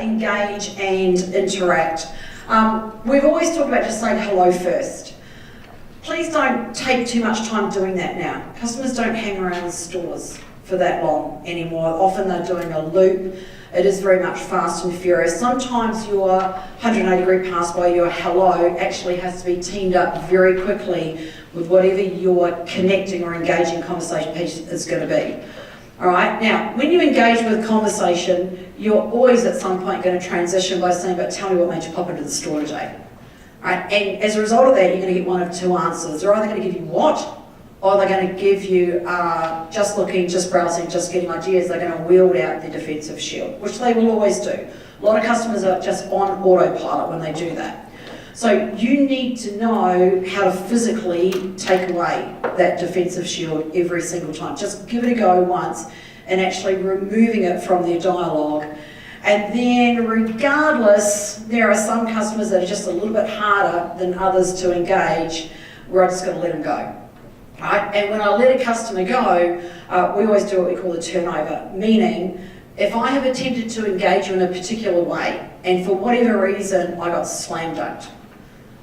engage and interact. We've always talked about just saying hello first. Please don't take too much time doing that now. Customers don't hang around the stores for that long anymore. Often they're doing a loop. It is very much fast and furious. Sometimes your 180-degree pass by, your hello, actually has to be teamed up very quickly with whatever your connecting or engaging conversation piece is going to be. All right, now, when you engage with conversation, you're always at some point going to transition by saying, but tell me what made you pop into the store today. All right, and as a result of that, you're going to get one of two answers. They're either going to give you what, or they're going to give you just looking, just browsing, just getting ideas. They're going to wield out the defensive shield, which they will always do. A lot of customers are just on autopilot when they do that. So you need to know how to physically take away that defensive shield every single time. Just give it a go once and actually removing it from their dialogue. And then regardless, there are some customers that are just a little bit harder than others to engage, where I just got to let them go. Right? And when I let a customer go, we always do what we call a turnover, meaning if I have attempted to engage you in a particular way, and for whatever reason I got slam dunked,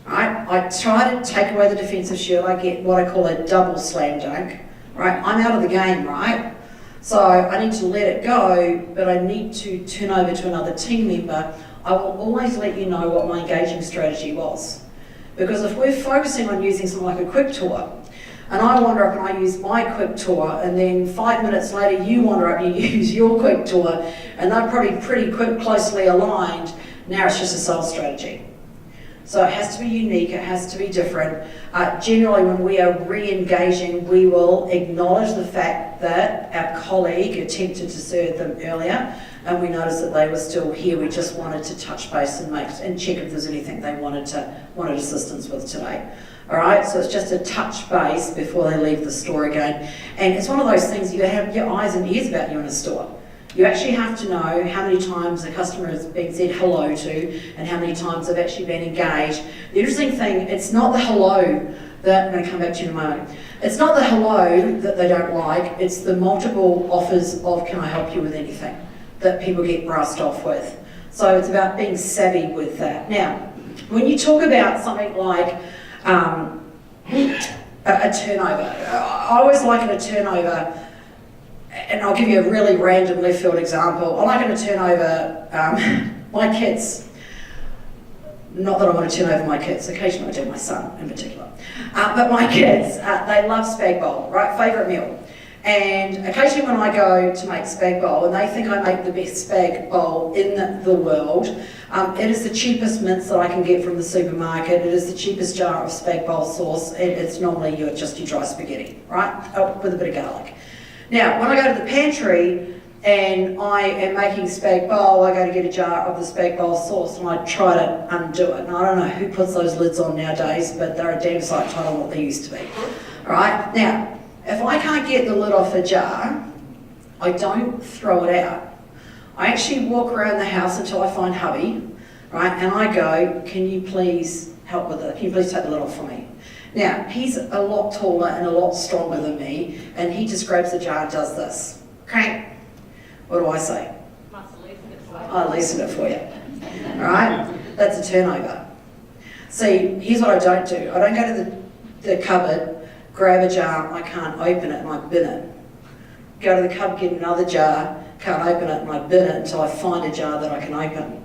right? I try to take away the defensive shield, I get what I call a double slam dunk, right? I'm out of the game, right? So I need to let it go, but I need to turn over to another team member. I will always let you know what my engaging strategy was. Because if we're focusing on using something like a quick tour, and I wander up and I use my quick tour, and then 5 minutes later you wander up and you use your quick tour, and they're probably pretty closely aligned, now it's just a sales strategy. So it has to be unique, it has to be different. Generally when we are re-engaging, we will acknowledge the fact that our colleague attempted to serve them earlier, and we noticed that they were still here. We just wanted to touch base and check if there's anything they wanted assistance with today. All right, so it's just a touch base before they leave the store again. And it's one of those things, you have your eyes and ears about you in a store. You actually have to know how many times a customer has been said hello to and how many times they've actually been engaged. The interesting thing, it's not the hello that, I'm going to come back to you in a moment, it's not the hello that they don't like, it's the multiple offers of can I help you with anything that people get brassed off with. So it's about being savvy with that. Now, when you talk about something like a turnover, I always liken a turnover, and I'll give you a really random left field example. I liken a turnover, my kids, not that I want to turn over my kids, occasionally I do, my son in particular, but my kids, they love spag bowl, right, favourite meal. And occasionally when I go to make spag bowl, and they think I make the best spag bowl in the world, it is the cheapest mince that I can get from the supermarket. It is the cheapest jar of spag bowl sauce, and it's normally just your dry spaghetti, right, with a bit of garlic. Now, when I go to the pantry and I am making spag bowl, I go to get a jar of the spag bowl sauce and I try to undo it. And I don't know who puts those lids on nowadays, but they're a damn sight tighter than what they used to be. All right, now, if I can't get the lid off a jar, I don't throw it out. I actually walk around the house until I find hubby, right, and I go, can you please help with it? Can you please take the lid off for me? Now, he's a lot taller and a lot stronger than me, and he just grabs the jar and does this. Crank. What do I say? I loosen it for you. All right? That's a turnover. See, here's what I don't do. I don't go to the cupboard, grab a jar, I can't open it, and I bin it. Go to the cupboard, get another jar, can't open it, and I bin it until I find a jar that I can open.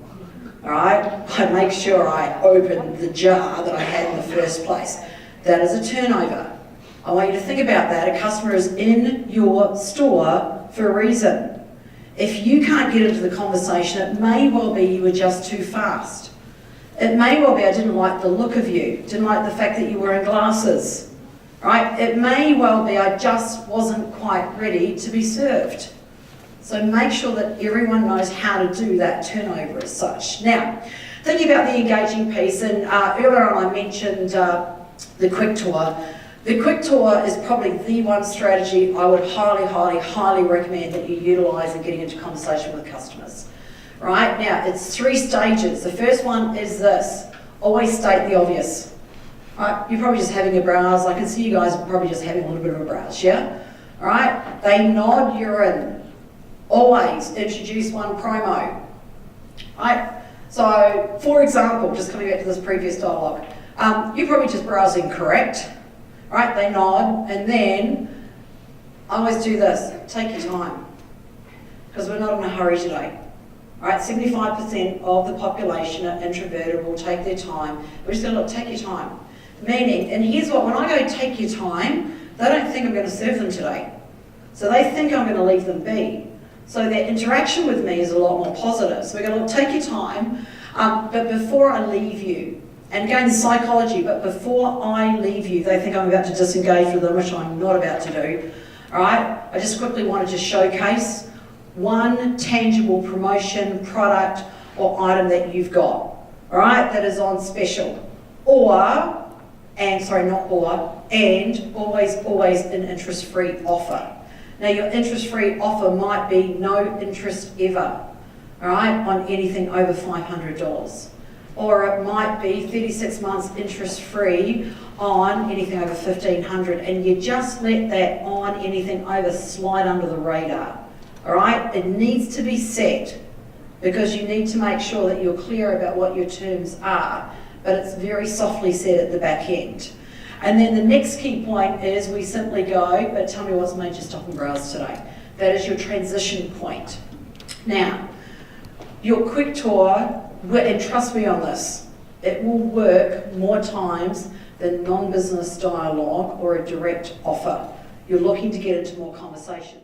All right? I make sure I open the jar that I had in the first place. That is a turnover. I want you to think about that. A customer is in your store for a reason. If you can't get into the conversation, it may well be you were just too fast. It may well be I didn't like the look of you, didn't like the fact that you were wearing glasses. Right? It may well be I just wasn't quite ready to be served. So make sure that everyone knows how to do that turnover as such. Now, thinking about the engaging piece, and earlier on I mentioned the quick tour. The quick tour is probably the one strategy I would highly recommend that you utilise in getting into conversation with customers. Right? Now, it's 3 stages. The first one is this. Always state the obvious. Right? You're probably just having a browse. I can see you guys are probably just having a little bit of a browse, yeah? All right? They nod, you're in. Always introduce one promo. right? So, for example, just coming back to this previous dialogue, you're probably just browsing correct, right? They nod, and then I always do this, take your time, because we're not in a hurry today. Right, 75% of the population are introverted, will take their time. We're just going to look, take your time. Meaning, and here's what, when I go take your time, they don't think I'm going to serve them today. So they think I'm going to leave them be. So their interaction with me is a lot more positive. So we're going to look, take your time, but before I leave you, and again, the psychology, but before I leave you, they think I'm about to disengage with them, which I'm not about to do. All right, I just quickly wanted to showcase one tangible promotion, product, or item that you've got, all right, that is on special. And always an interest-free offer. Now your interest-free offer might be no interest ever, all right, on anything over $500. Or it might be 36 months interest-free on anything over $1,500, and you just let that on anything over slide under the radar. All right, it needs to be set because you need to make sure that you're clear about what your terms are, but it's very softly set at the back end. And then the next key point is we simply go, but tell me what's made you stop and browse today. That is your transition point. Now, your quick tour, and trust me on this, it will work more times than non-business dialogue or a direct offer. You're looking to get into more conversation.